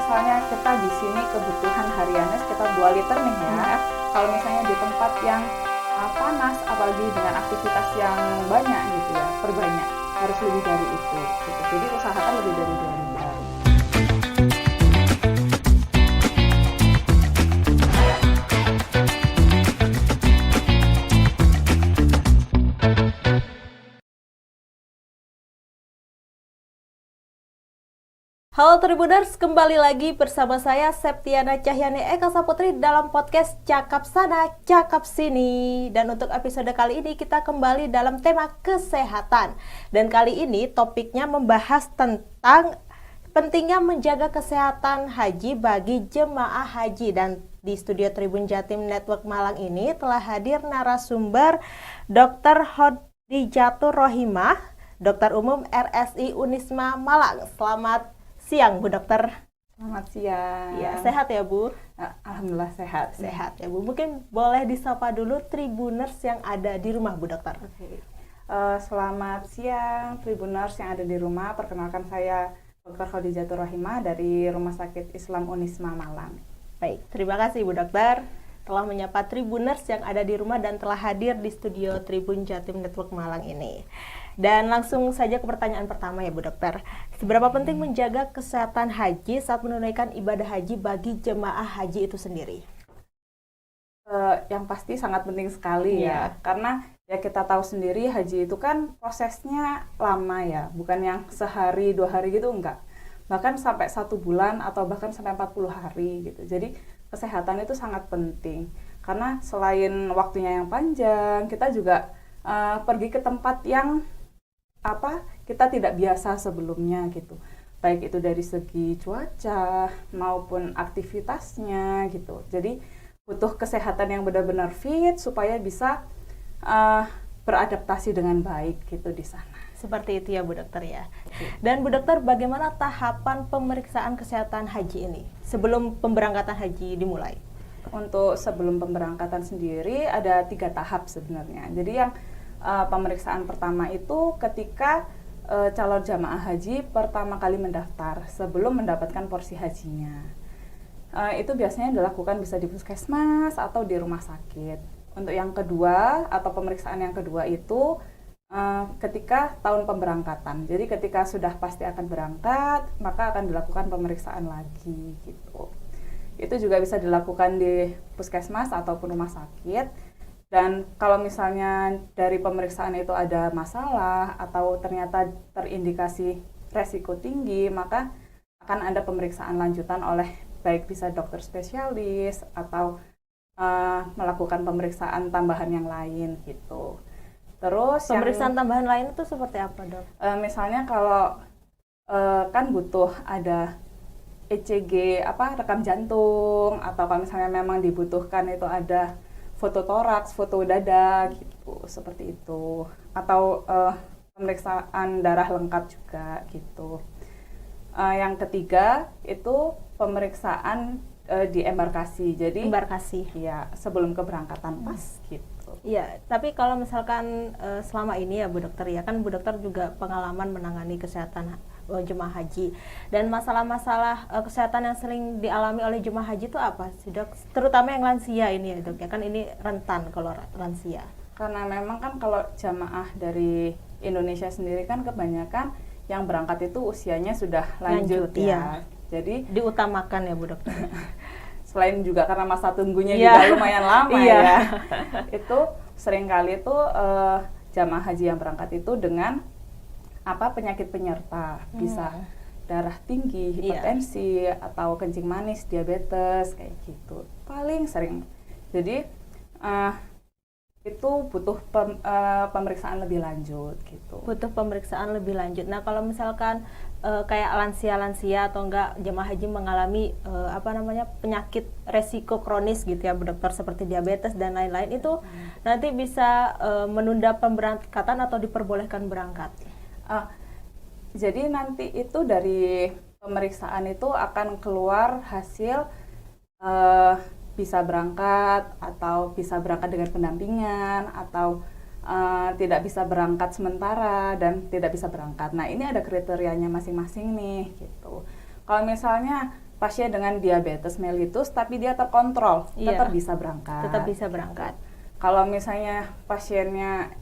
misalnya kita di sini kebutuhan hariannya sekitar 2 liter nih ya. Kalau misalnya di tempat yang panas, apalagi dengan aktivitas yang banyak gitu ya, perbanyak harus lebih dari itu. Gitu. Jadi usahakan lebih dari 2 liter. Halo Tribuners, kembali lagi bersama saya Septiana Cahyani Eka Saputri dalam podcast Cakap Sana, Cakap Sini. Dan untuk episode kali ini kita kembali dalam tema kesehatan. Dan kali ini topiknya membahas tentang pentingnya menjaga kesehatan haji bagi jemaah haji. Dan di studio Tribun Jatim Network Malang ini telah hadir narasumber Dr. Khodijatur Rohimah, Dokter Umum RSI Unisma Malang. Selamat siang Bu Dokter. Selamat siang. Ya, sehat ya Bu? Alhamdulillah sehat. Sehat ya Bu. Mungkin boleh disapa dulu Tribuners yang ada di rumah Bu Dokter. Oke. Selamat siang Tribuners yang ada di rumah. Perkenalkan saya Dr. Khodijatur Rohimah dari Rumah Sakit Islam Unisma Malang. Baik, terima kasih Bu Dokter telah menyapa Tribuners yang ada di rumah dan telah hadir di studio Tribun Jatim Network Malang ini. Dan langsung saja ke pertanyaan pertama ya Bu Dokter. Seberapa penting menjaga kesehatan haji saat menunaikan ibadah haji bagi jemaah haji itu sendiri? Yang pasti sangat penting sekali ya. Karena ya kita tahu sendiri haji itu kan prosesnya lama ya. Bukan yang sehari 2 hari gitu, enggak. Bahkan sampai 1 bulan atau bahkan sampai 40 hari gitu. Jadi kesehatan itu sangat penting. Karena selain waktunya yang panjang, kita juga pergi ke tempat yang kita tidak biasa sebelumnya gitu, baik itu dari segi cuaca maupun aktivitasnya gitu. Jadi butuh kesehatan yang benar-benar fit supaya bisa beradaptasi dengan baik gitu di sana. Seperti itu ya Bu Dokter ya. Dan Bu Dokter, bagaimana tahapan pemeriksaan kesehatan haji ini sebelum pemberangkatan haji dimulai? Untuk sebelum pemberangkatan sendiri ada 3 tahap sebenarnya. Jadi yang pemeriksaan pertama itu ketika calon jamaah haji pertama kali mendaftar sebelum mendapatkan porsi hajinya. Itu biasanya dilakukan bisa di puskesmas atau di rumah sakit. Untuk yang kedua atau pemeriksaan yang kedua itu ketika tahun pemberangkatan. Jadi ketika sudah pasti akan berangkat, maka akan dilakukan pemeriksaan lagi gitu. Itu juga bisa dilakukan di puskesmas ataupun rumah sakit. Dan kalau misalnya dari pemeriksaan itu ada masalah atau ternyata terindikasi resiko tinggi, maka akan ada pemeriksaan lanjutan oleh baik bisa dokter spesialis atau melakukan pemeriksaan tambahan yang lain gitu. Terus pemeriksaan tambahan lain itu seperti apa Dok? Misalnya kalau kan butuh ada ECG rekam jantung, atau kalau misalnya memang dibutuhkan itu ada foto toraks, foto dada gitu, seperti itu. Atau pemeriksaan darah lengkap juga gitu. Yang ketiga itu pemeriksaan di embarkasi. Jadi embarkasi. Ya, sebelum keberangkatan pas gitu. Iya, tapi kalau misalkan selama ini ya Bu Dokter ya, kan Bu Dokter juga pengalaman menangani kesehatan jemaah haji, dan masalah-masalah kesehatan yang sering dialami oleh jemaah haji itu apa sih Dok? Terutama yang lansia ini ya Dok ya, kan ini rentan kalau lansia. Karena memang kan kalau jamaah dari Indonesia sendiri kan kebanyakan yang berangkat itu usianya sudah lanjut ya. Iya. Jadi diutamakan ya Bu Dokter. Selain juga karena masa tunggunya juga lumayan lama ya. Itu seringkali itu jamaah haji yang berangkat itu dengan penyakit penyerta, bisa darah tinggi, hipertensi, atau kencing manis, diabetes kayak gitu. Paling sering. Jadi itu butuh pemeriksaan lebih lanjut gitu. Butuh pemeriksaan lebih lanjut. Nah, kalau misalkan kayak lansia-lansia atau enggak jemaah haji mengalami penyakit resiko kronis gitu ya Bu Dokter, seperti diabetes dan lain-lain, itu nanti bisa menunda pemberangkatan atau diperbolehkan berangkat? Jadi nanti itu dari pemeriksaan itu akan keluar hasil bisa berangkat atau bisa berangkat dengan pendampingan atau tidak bisa berangkat sementara dan tidak bisa berangkat. Nah, ini ada kriterianya masing-masing nih gitu. Kalau misalnya pasien dengan diabetes mellitus tapi dia terkontrol, tetap bisa berangkat. Tetap bisa berangkat. Kalau misalnya pasiennya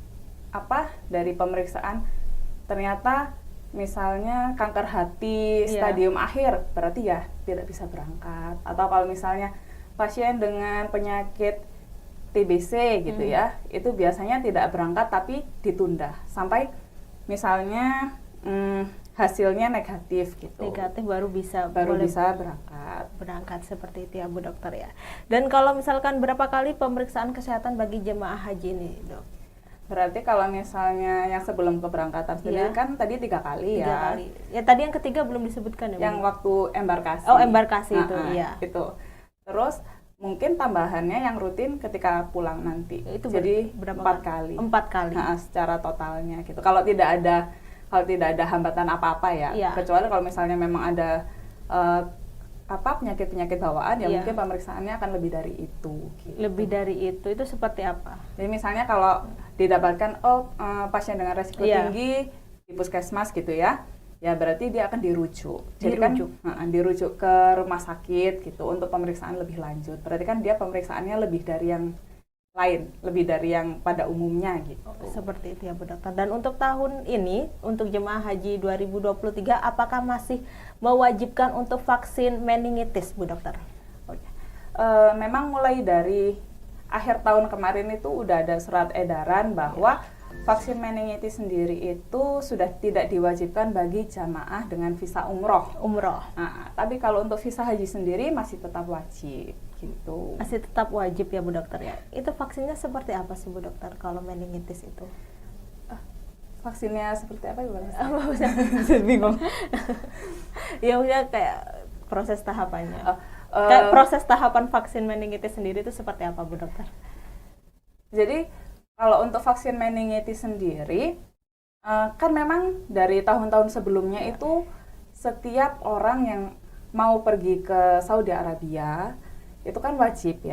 dari pemeriksaan ternyata misalnya kanker hati stadium akhir, berarti ya tidak bisa berangkat. Atau kalau misalnya pasien dengan penyakit TBC gitu ya, itu biasanya tidak berangkat tapi ditunda sampai misalnya hasilnya negatif gitu. Negatif baru bisa berangkat seperti itu ya Bu Dokter ya. Dan kalau misalkan berapa kali pemeriksaan kesehatan bagi jemaah haji ini, Dok? Berarti kalau misalnya yang sebelum keberangkatan sendiri kan tadi 3 kali ya. 3 kali. Ya tadi yang ketiga belum disebutkan ya. Yang waktu embarkasi. Oh, embarkasi itu, iya. Itu. Terus mungkin tambahannya yang rutin ketika pulang nanti. Itu jadi berapa 4 kali. 4 kali. Secara totalnya gitu. Kalau tidak ada hambatan apa-apa ya. Kecuali kalau misalnya memang ada penyakit-penyakit bawaan ya mungkin pemeriksaannya akan lebih dari itu. Gitu. Lebih dari itu seperti apa? Jadi misalnya kalau didapatkan pasien dengan resiko tinggi di puskesmas gitu ya. Ya berarti dia akan dirujuk. Jadi kan dirujuk ke rumah sakit gitu untuk pemeriksaan lebih lanjut. Berarti kan dia pemeriksaannya lebih dari yang lain, lebih dari yang pada umumnya gitu. Seperti itu ya Bu Dokter. Dan untuk tahun ini, untuk jemaah haji 2023, apakah masih mewajibkan untuk vaksin meningitis Bu Dokter? Memang mulai dari akhir tahun kemarin itu udah ada surat edaran bahwa vaksin meningitis sendiri itu sudah tidak diwajibkan bagi jamaah dengan visa umroh. Nah, tapi kalau untuk visa haji sendiri masih tetap wajib gitu. Masih tetap wajib ya Bu Dokter ya. Itu vaksinnya seperti apa sih Bu Dokter kalau meningitis itu? Vaksinnya seperti apa gimana? Bingung. Ya udah kayak proses tahapannya. Kayak proses tahapan vaksin meningitis sendiri itu seperti apa Bu Dokter? Jadi kalau untuk vaksin meningitis sendiri, kan memang dari tahun-tahun sebelumnya itu setiap orang yang mau pergi ke Saudi Arabia itu kan wajib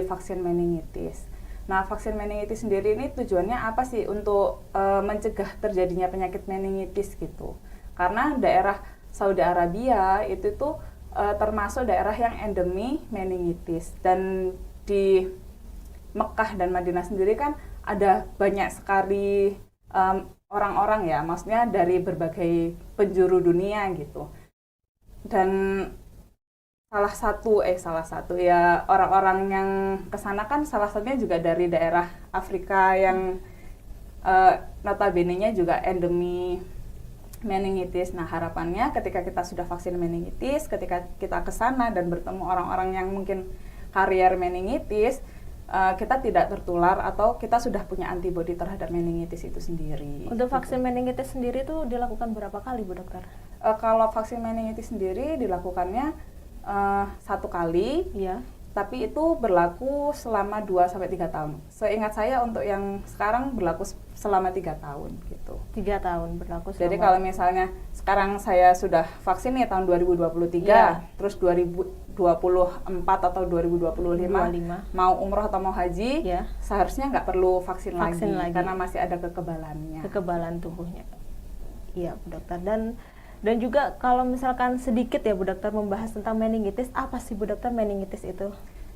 vaksin meningitis. Nah, vaksin meningitis sendiri ini tujuannya apa sih? Untuk mencegah terjadinya penyakit meningitis gitu. Karena daerah Saudi Arabia itu tuh termasuk daerah yang endemi meningitis, dan di Mekah dan Madinah sendiri kan ada banyak sekali orang-orang ya, maksudnya dari berbagai penjuru dunia gitu. Dan salah satu ya orang-orang yang kesana kan salah satunya juga dari daerah Afrika yang notabene-nya juga endemi meningitis. Nah, harapannya ketika kita sudah vaksin meningitis, ketika kita kesana dan bertemu orang-orang yang mungkin karier meningitis, kita tidak tertular atau kita sudah punya antibodi terhadap meningitis itu sendiri. Untuk vaksin meningitis sendiri itu dilakukan berapa kali Bu Dokter? Kalau vaksin meningitis sendiri dilakukannya 1 kali, tapi itu berlaku selama 2-3 tahun. Seingat saya untuk yang sekarang berlaku selama 3 tahun gitu. 3 tahun berlaku selama. Jadi kalau misalnya sekarang saya sudah vaksin nih tahun 2023, terus 2024 atau 2025 mau umroh atau mau haji, seharusnya nggak perlu vaksin lagi karena masih ada kekebalan tubuhnya. Iya Bu Dokter. Dan juga kalau misalkan sedikit ya Bu Dokter membahas tentang meningitis, apa sih Bu Dokter meningitis itu?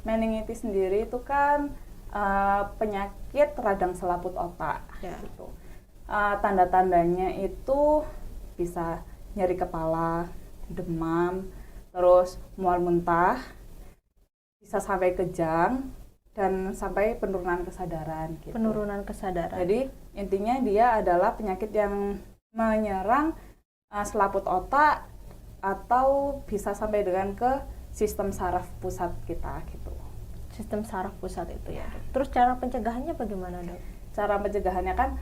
Meningitis sendiri itu kan penyakit radang selaput otak gitu. Tanda-tandanya itu bisa nyeri kepala, demam, terus mual muntah, bisa sampai kejang, dan sampai penurunan kesadaran gitu. Penurunan kesadaran. Jadi intinya dia adalah penyakit yang menyerang selaput otak atau bisa sampai dengan ke sistem saraf pusat kita gitu. Sistem saraf pusat itu ya. Terus cara pencegahannya bagaimana Dok? Cara pencegahannya kan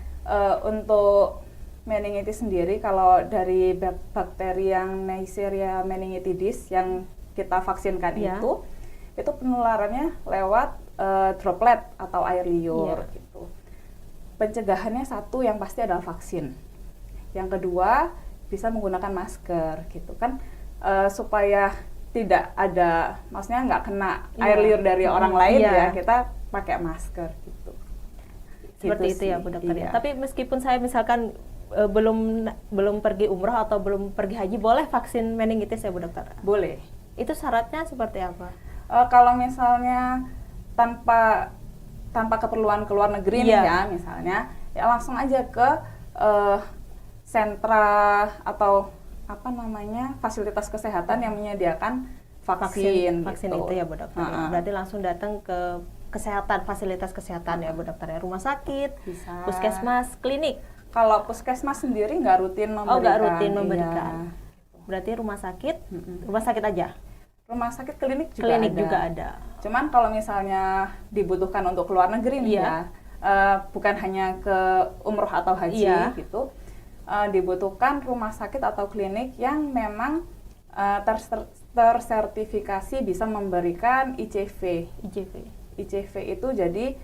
untuk meningitis sendiri, kalau dari bakteri yang Neisseria meningitidis yang kita vaksinkan itu penularannya lewat droplet atau air liur gitu. Pencegahannya satu yang pasti adalah vaksin. Yang kedua bisa menggunakan masker gitu kan, supaya tidak ada, maksudnya nggak kena air liur dari orang lain ya, kita pakai masker gitu. Seperti itu ya Bu Dokter ya. Tapi meskipun saya misalkan belum pergi umroh atau belum pergi haji boleh vaksin meningitis ya Bu Dokter? Boleh. Itu syaratnya seperti apa? Kalau misalnya tanpa keperluan ke luar negeri nih Iya. ya misalnya, ya langsung aja ke sentra atau apa namanya fasilitas kesehatan yang menyediakan vaksin vaksin gitu. itu ya Bu Dokter. Ya. Berarti langsung datang ke fasilitas kesehatan ya Bu Dokter ya, rumah sakit, Bisa. puskesmas, klinik. Kalau puskesmas sendiri nggak rutin memberikan. Oh, nggak rutin memberikan. Iya. Berarti rumah sakit aja. Rumah sakit, klinik juga ada. Cuman kalau misalnya dibutuhkan untuk keluar negeri nih ya, bukan hanya ke umroh atau haji gitu, dibutuhkan rumah sakit atau klinik yang memang tersertifikasi bisa memberikan ICV. ICV itu jadi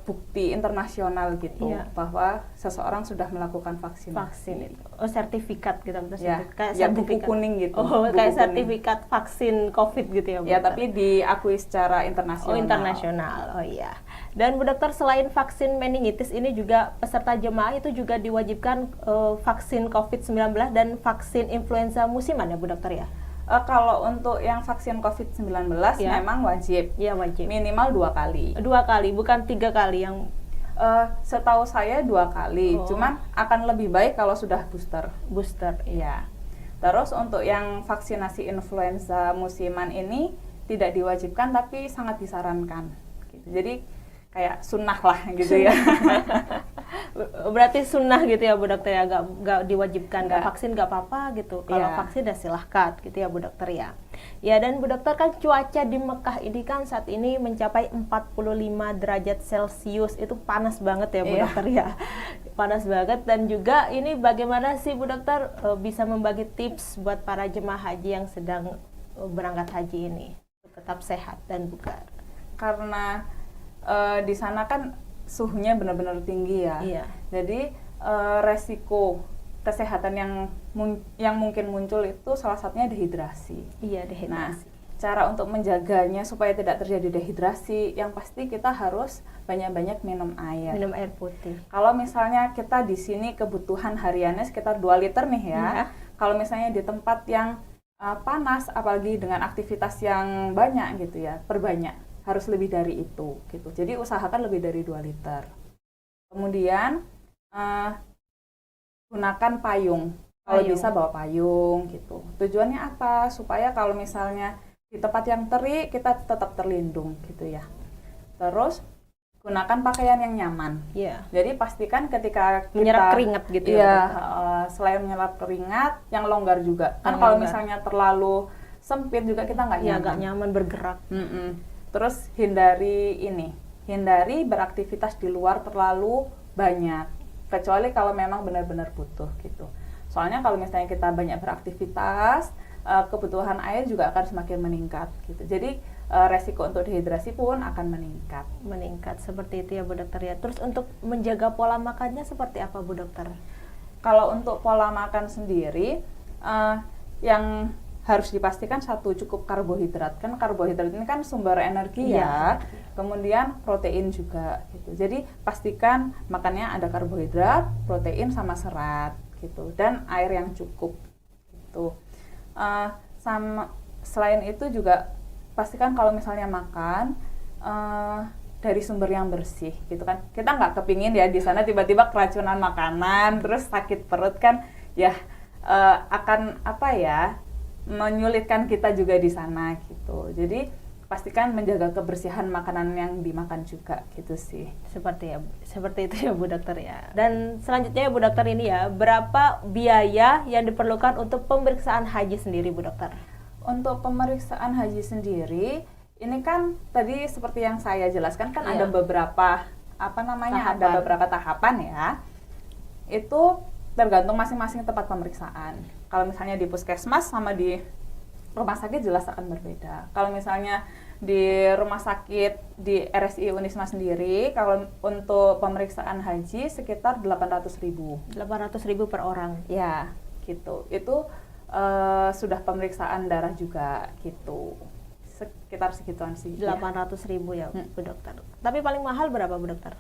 bukti internasional gitu bahwa seseorang sudah melakukan vaksin itu. Oh, sertifikat gitu kayak sertifikat buku kuning gitu. Oh, kayak sertifikat vaksin COVID gitu ya Bu? Ya, tapi diakui secara internasional. Oh, internasional. Oh iya. Dan Bu Dokter, selain vaksin meningitis ini juga peserta jemaah itu juga diwajibkan vaksin COVID-19 dan vaksin influenza musiman ya Bu Dokter ya? Kalau untuk yang vaksin COVID-19 memang wajib. Iya, wajib. Minimal 2 kali. 2 kali, bukan 3 kali yang... setahu saya 2 kali. Cuman akan lebih baik kalau sudah booster. Booster, iya. Terus untuk yang vaksinasi influenza musiman ini tidak diwajibkan tapi sangat disarankan. Gitu. Jadi kayak sunnah lah gitu ya. Berarti sunnah gitu ya Bu Dokter ya, nggak diwajibkan, nggak vaksin nggak apa-apa gitu. Kalau vaksin udah silahkan gitu ya Bu Dokter ya. Ya, dan Bu Dokter kan cuaca di Mekah ini kan saat ini mencapai 45 derajat Celcius, itu panas banget ya Bu Dokter ya. Panas banget. Dan juga ini bagaimana sih Bu Dokter bisa membagi tips buat para jemaah haji yang sedang berangkat haji ini tetap sehat dan bugar? Karena di sana kan suhunya benar-benar tinggi ya. Iya. Jadi resiko kesehatan yang mungkin muncul itu salah satunya dehidrasi. Iya, dehidrasi. Nah, cara untuk menjaganya supaya tidak terjadi dehidrasi, yang pasti kita harus banyak-banyak minum air. Minum air putih. Kalau misalnya kita di sini kebutuhan hariannya sekitar 2 liter nih ya. Iya. Kalau misalnya di tempat yang panas, apalagi dengan aktivitas yang banyak gitu ya, perbanyak. Harus lebih dari itu gitu. Jadi usahakan lebih dari 2 liter. Kemudian gunakan payung. Kalau bisa bawa payung gitu. Tujuannya apa? Supaya kalau misalnya di tempat yang terik kita tetap terlindung gitu ya. Terus gunakan pakaian yang nyaman. Iya. Jadi pastikan ketika kita menyerap keringat gitu ya. Selain menyerap keringat, yang longgar juga. Kan kalau misalnya terlalu sempit juga kita nggak nyaman. Iya, nggak nyaman bergerak. Terus hindari beraktivitas di luar terlalu banyak, kecuali kalau memang benar-benar butuh gitu. Soalnya kalau misalnya kita banyak beraktivitas, kebutuhan air juga akan semakin meningkat gitu. Jadi resiko untuk dehidrasi pun akan meningkat. Meningkat seperti itu ya Bu Dokter ya. Terus untuk menjaga pola makannya seperti apa Bu Dokter? Kalau untuk pola makan sendiri, yang harus dipastikan satu, cukup karbohidrat. Kan karbohidrat ini kan sumber energi ya. Kemudian protein juga gitu. Jadi pastikan makannya ada karbohidrat, protein sama serat gitu, dan air yang cukup gitu. Sama selain itu juga pastikan kalau misalnya makan dari sumber yang bersih gitu kan. Kita nggak kepingin ya di sana tiba-tiba keracunan makanan terus sakit perut kan ya, akan apa ya, menyulitkan kita juga di sana gitu. Jadi pastikan menjaga kebersihan makanan yang dimakan juga gitu sih. Seperti itu ya Bu Dokter ya. Dan selanjutnya ya Bu Dokter ini ya, berapa biaya yang diperlukan untuk pemeriksaan haji sendiri Bu Dokter? Untuk pemeriksaan haji sendiri ini kan tadi seperti yang saya jelaskan kan ada beberapa ada beberapa tahapan ya. Itu tergantung masing-masing tempat pemeriksaan. Kalau misalnya di puskesmas sama di rumah sakit jelas akan berbeda. Kalau misalnya di rumah sakit di RSI Unisma sendiri, kalau untuk pemeriksaan haji sekitar 800.000. 800.000 per orang. Ya, gitu. Itu sudah pemeriksaan darah juga gitu. Sekitar segituan sih. 800.000 ya Bu Dokter. Tapi paling mahal berapa Bu Dokter?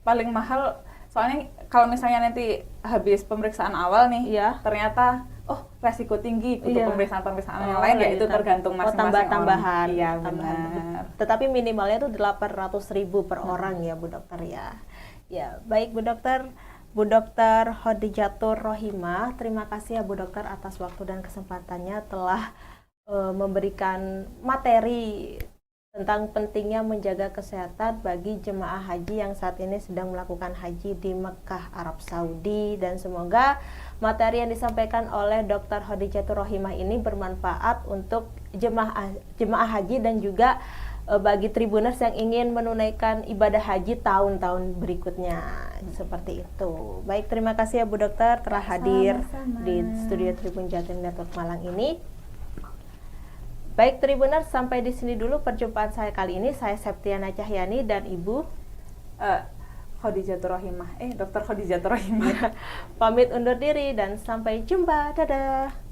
Paling mahal soalnya kalau misalnya nanti habis pemeriksaan awal nih, Iya. ternyata resiko tinggi untuk Iya. pemeriksaan yang lain ya itu tergantung masing-masing tambahan. orang. Iya, Tambahan. benar. Tetapi minimalnya itu 800.000 per orang ya Bu Dokter ya. Ya, baik Bu Dokter. Bu Dokter Khodijatur Rohimah, terima kasih ya Bu Dokter atas waktu dan kesempatannya telah memberikan materi tentang pentingnya menjaga kesehatan bagi jemaah haji yang saat ini sedang melakukan haji di Mekah, Arab Saudi, dan semoga materi yang disampaikan oleh Dr. Khodijatur Rohimah ini bermanfaat untuk jemaah haji dan juga bagi Tribuners yang ingin menunaikan ibadah haji tahun-tahun berikutnya. Seperti itu. Baik, terima kasih ya Bu Dokter telah hadir di studio Tribun Jatim Network Malang ini. Baik Tribuners, sampai di sini dulu perjumpaan saya kali ini. Saya Septiana Cahyani dan Ibu Khodijatur Rohimah. Dr. Khodijatur Rohimah. Pamit undur diri dan sampai jumpa. Dadah.